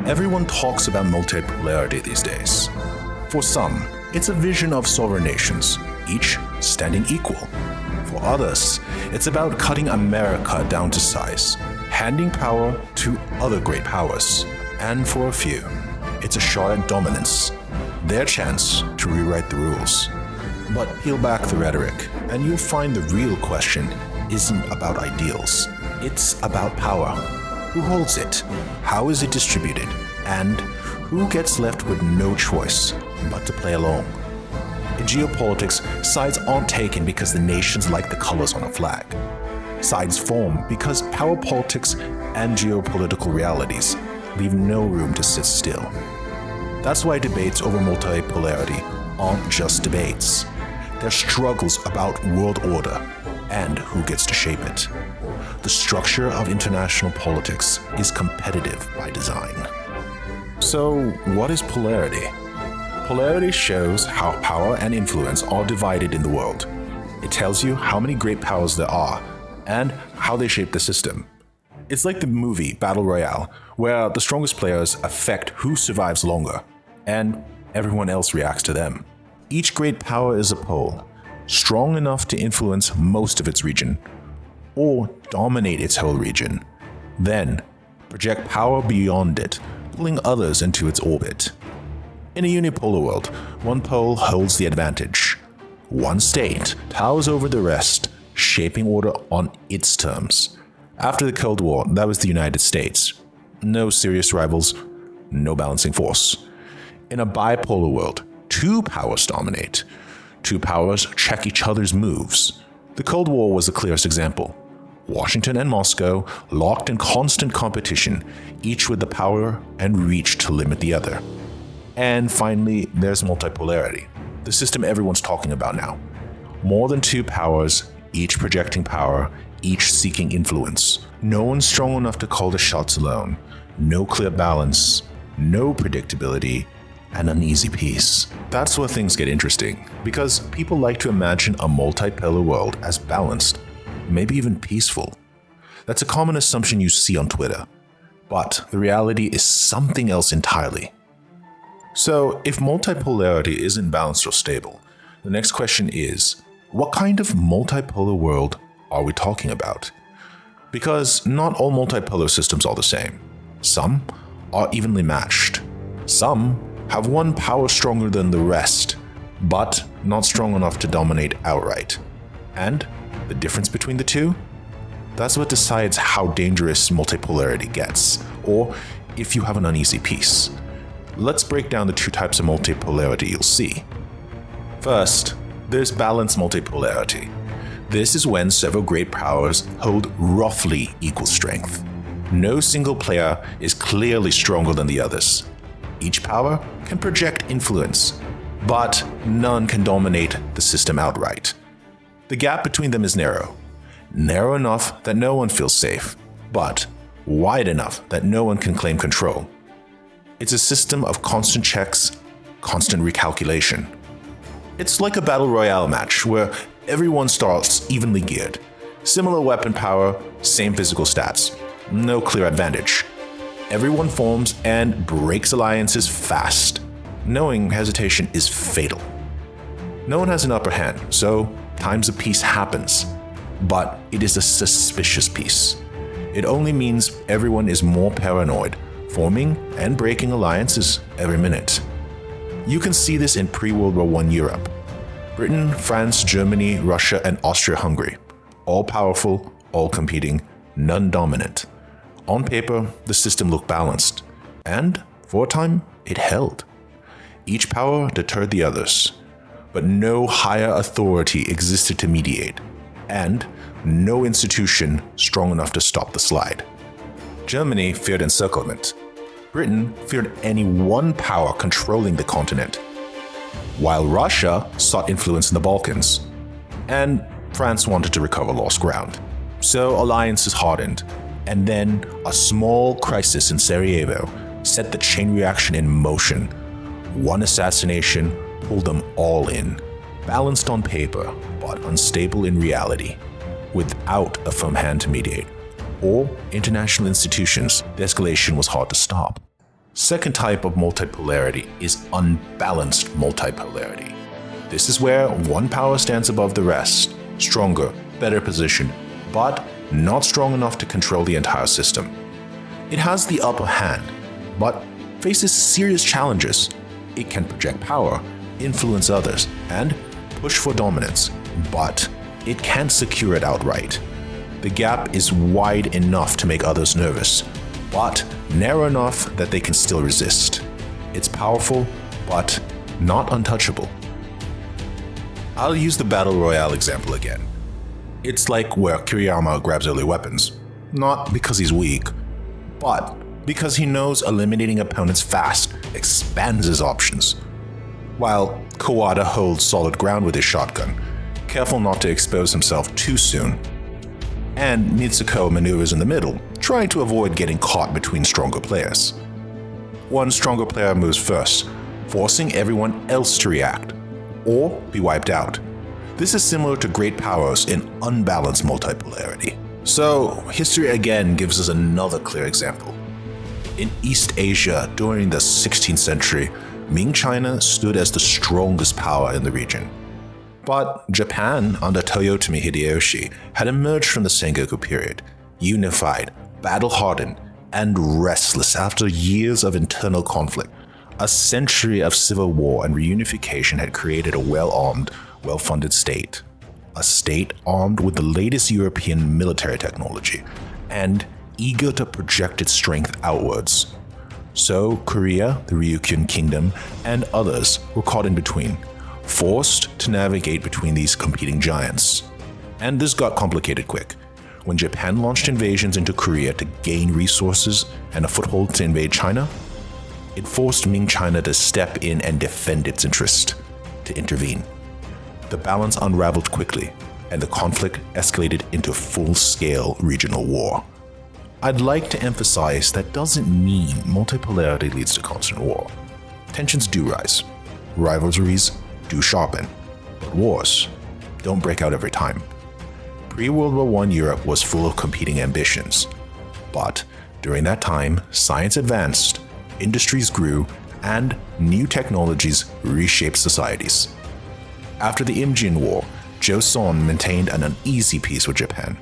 Everyone talks about multipolarity these days. For some, it's a vision of sovereign nations, each standing equal. For others, it's about cutting America down to size, handing power to other great powers. And for a few, it's a shot at dominance, their chance to rewrite the rules. But peel back the rhetoric, and you'll find the real question isn't about ideals. It's about power. Who holds it? How is it distributed? And who gets left with no choice but to play along? In geopolitics, sides aren't taken because the nations like the colors on a flag. Sides form because power politics and geopolitical realities leave no room to sit still. That's why debates over multipolarity aren't just debates. They're struggles about world order and who gets to shape it. The structure of international politics is competitive by design. So, what is polarity? Polarity shows how power and influence are divided in the world. It tells you how many great powers there are and how they shape the system. It's like the movie Battle Royale, where the strongest players affect who survives longer, and everyone else reacts to them. Each great power is a pole, strong enough to influence most of its region, or dominate its whole region, then project power beyond it, pulling others into its orbit. In a unipolar world, one pole holds the advantage. One state towers over the rest, shaping order on its terms. After the Cold War, that was the United States. No serious rivals, no balancing force. In a bipolar world, two powers dominate. Two powers check each other's moves. The Cold War was the clearest example. Washington and Moscow locked in constant competition, each with the power and reach to limit the other. And finally, there's multipolarity, the system everyone's talking about now. More than two powers, each projecting power, each seeking influence. No one strong enough to call the shots alone. No clear balance, no predictability, and uneasy peace. That's where things get interesting, because people like to imagine a multipolar world as balanced, maybe even peaceful. That's a common assumption you see on Twitter. But the reality is something else entirely. So, if multipolarity isn't balanced or stable, the next question is, what kind of multipolar world are we talking about? Because not all multipolar systems are the same. Some are evenly matched. Some have one power stronger than the rest, but not strong enough to dominate outright. And the difference between the two? That's what decides how dangerous multipolarity gets, or if you have an uneasy peace. Let's break down the two types of multipolarity you'll see. First, there's balanced multipolarity. This is when several great powers hold roughly equal strength. No single player is clearly stronger than the others. Each power can project influence, but none can dominate the system outright. The gap between them is narrow enough that no one feels safe, but wide enough that no one can claim control. It's a system of constant checks, constant recalculation. It's like a battle royale match where everyone starts evenly geared. Similar weapon power, same physical stats. No clear advantage. Everyone forms and breaks alliances fast, knowing hesitation is fatal. No one has an upper hand, so times of peace happens. But it is a suspicious peace. It only means everyone is more paranoid, forming and breaking alliances every minute. You can see this in pre-World War I Europe. Britain, France, Germany, Russia, and Austria-Hungary. All powerful, all competing, none dominant. On paper, the system looked balanced. And, for a time, it held. Each power deterred the others. But no higher authority existed to mediate. And no institution strong enough to stop the slide. Germany feared encirclement. Britain feared any one power controlling the continent, while Russia sought influence in the Balkans, and France wanted to recover lost ground. So alliances hardened, and then a small crisis in Sarajevo set the chain reaction in motion. One assassination pulled them all in, balanced on paper, but unstable in reality, without a firm hand to mediate, or international institutions. The escalation was hard to stop. Second type of multipolarity is unbalanced multipolarity. This is where one power stands above the rest, stronger, better positioned, but not strong enough to control the entire system. It has the upper hand, but faces serious challenges. It can project power, influence others, and push for dominance, but it can't secure it outright. The gap is wide enough to make others nervous, but narrow enough that they can still resist. It's powerful, but not untouchable. I'll use the Battle Royale example again. It's like where Kiriyama grabs early weapons, not because he's weak, but because he knows eliminating opponents fast expands his options. While Kawada holds solid ground with his shotgun, careful not to expose himself too soon. And Mitsuko maneuvers in the middle, trying to avoid getting caught between stronger players. One stronger player moves first, forcing everyone else to react, or be wiped out. This is similar to great powers in unbalanced multipolarity. So, history again gives us another clear example. In East Asia during the 16th century, Ming China stood as the strongest power in the region. But Japan, under Toyotomi Hideyoshi, had emerged from the Sengoku period, unified, battle-hardened, and restless after years of internal conflict. A century of civil war and reunification had created a well-armed, well-funded state. A state armed with the latest European military technology, and eager to project its strength outwards. So Korea, the Ryukyuan Kingdom, and others were caught in between, forced to navigate between these competing giants. And this got complicated quick. When Japan launched invasions into Korea to gain resources and a foothold to invade China, it forced Ming China to step in and defend its interest, to intervene. The balance unraveled quickly, and the conflict escalated into full-scale regional war. I'd like to emphasize that doesn't mean multipolarity leads to constant war. Tensions do rise. Rivalries do sharpen. But wars don't break out every time. Pre-World War I Europe was full of competing ambitions. But during that time, science advanced, industries grew, and new technologies reshaped societies. After the Imjin War, Joseon maintained an uneasy peace with Japan.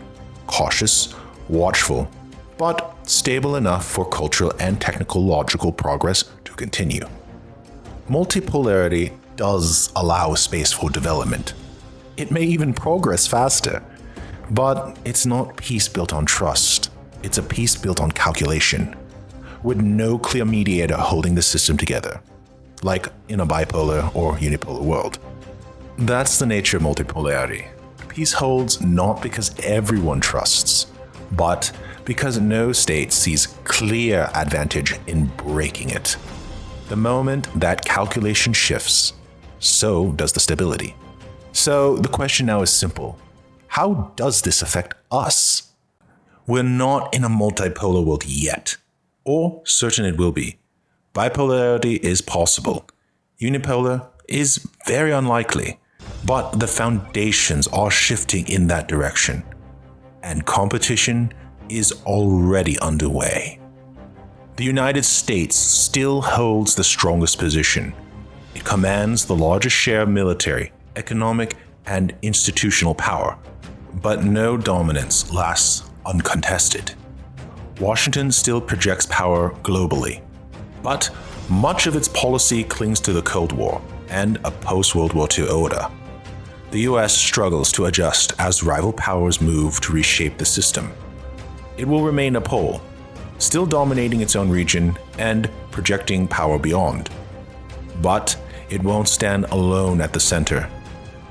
Cautious, watchful, but stable enough for cultural and technological progress to continue. Multipolarity does allow space for development. It may even progress faster, but it's not peace built on trust. It's a peace built on calculation, with no clear mediator holding the system together, like in a bipolar or unipolar world. That's the nature of multipolarity. Peace holds not because everyone trusts, but because no state sees clear advantage in breaking it. The moment that calculation shifts, so does the stability. So the question now is simple. How does this affect us? We're not in a multipolar world yet, or certain it will be. Bipolarity is possible. Unipolar is very unlikely, but the foundations are shifting in that direction, and competition is already underway. The United States still holds the strongest position. It commands the largest share of military, economic, and institutional power, but no dominance lasts uncontested. Washington still projects power globally, but much of its policy clings to the Cold War and a post-World War II order. The US struggles to adjust as rival powers move to reshape the system. It will remain a pole, still dominating its own region and projecting power beyond. But it won't stand alone at the center.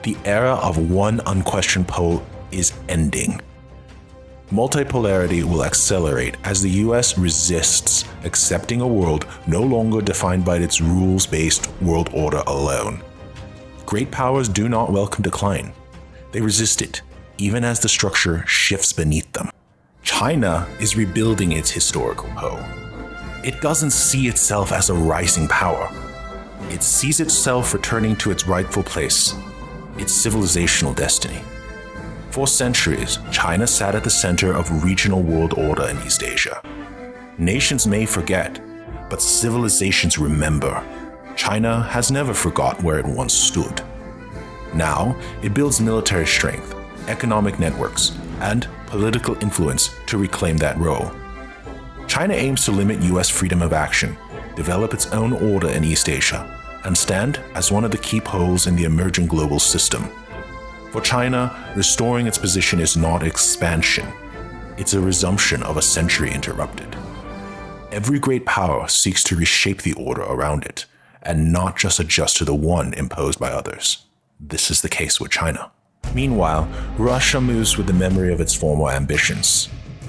The era of one unquestioned pole is ending. Multipolarity will accelerate as the US resists accepting a world no longer defined by its rules-based world order alone. Great powers do not welcome decline. They resist it, even as the structure shifts beneath them. China is rebuilding its historical hoe. It doesn't see itself as a rising power. It sees itself returning to its rightful place, its civilizational destiny. For centuries, China sat at the center of regional world order in East Asia. Nations may forget, but civilizations remember. China has never forgotten where it once stood. Now, it builds military strength, economic networks, and political influence to reclaim that role. China aims to limit US freedom of action, develop its own order in East Asia, and stand as one of the key poles in the emerging global system. For China, restoring its position is not expansion. It's a resumption of a century interrupted. Every great power seeks to reshape the order around it, and not just adjust to the one imposed by others. This is the case with China. Meanwhile, Russia moves with the memory of its former ambitions.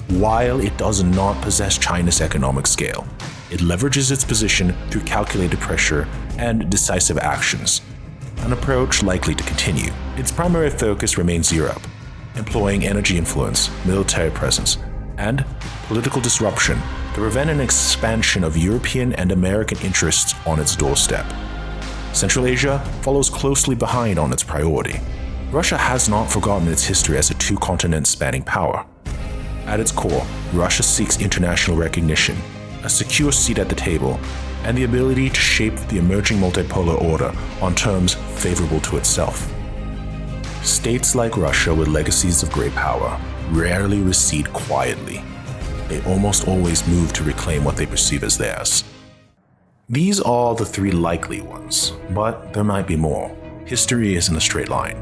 While it does not possess China's economic scale, it leverages its position through calculated pressure and decisive actions, an approach likely to continue. Its primary focus remains Europe, employing energy influence, military presence, and political disruption to prevent an expansion of European and American interests on its doorstep. Central Asia follows closely behind on its priority. Russia has not forgotten its history as a two-continent spanning power. At its core, Russia seeks international recognition, a secure seat at the table, and the ability to shape the emerging multipolar order on terms favorable to itself. States like Russia with legacies of great power rarely recede quietly. They almost always move to reclaim what they perceive as theirs. These are the three likely ones, but there might be more. History isn't a straight line.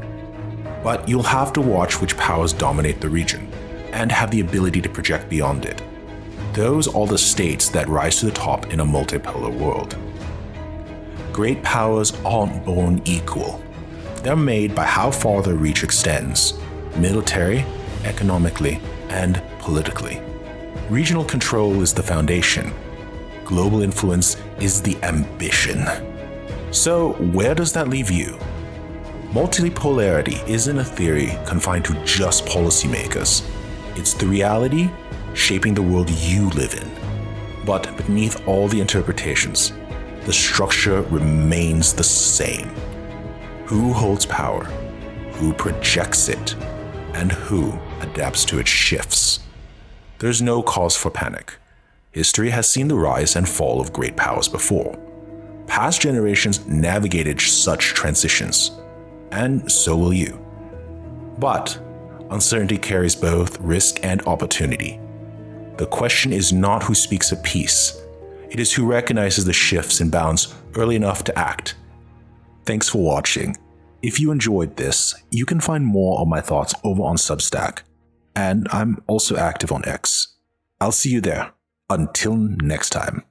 But you'll have to watch which powers dominate the region, and have the ability to project beyond it. Those are the states that rise to the top in a multipolar world. Great powers aren't born equal. They're made by how far their reach extends, military, economically, and politically. Regional control is the foundation. Global influence is the ambition. So, where does that leave you? Multipolarity isn't a theory confined to just policymakers. It's the reality shaping the world you live in. But beneath all the interpretations, the structure remains the same. Who holds power, who projects it, and who adapts to its shifts. There's no cause for panic. History has seen the rise and fall of great powers before. Past generations navigated such transitions, and so will you. But uncertainty carries both risk and opportunity. The question is not who speaks of peace. It is who recognizes the shifts and bounds early enough to act. Thanks for watching. If you enjoyed this, you can find more of my thoughts over on Substack. And I'm also active on X. I'll see you there. Until next time.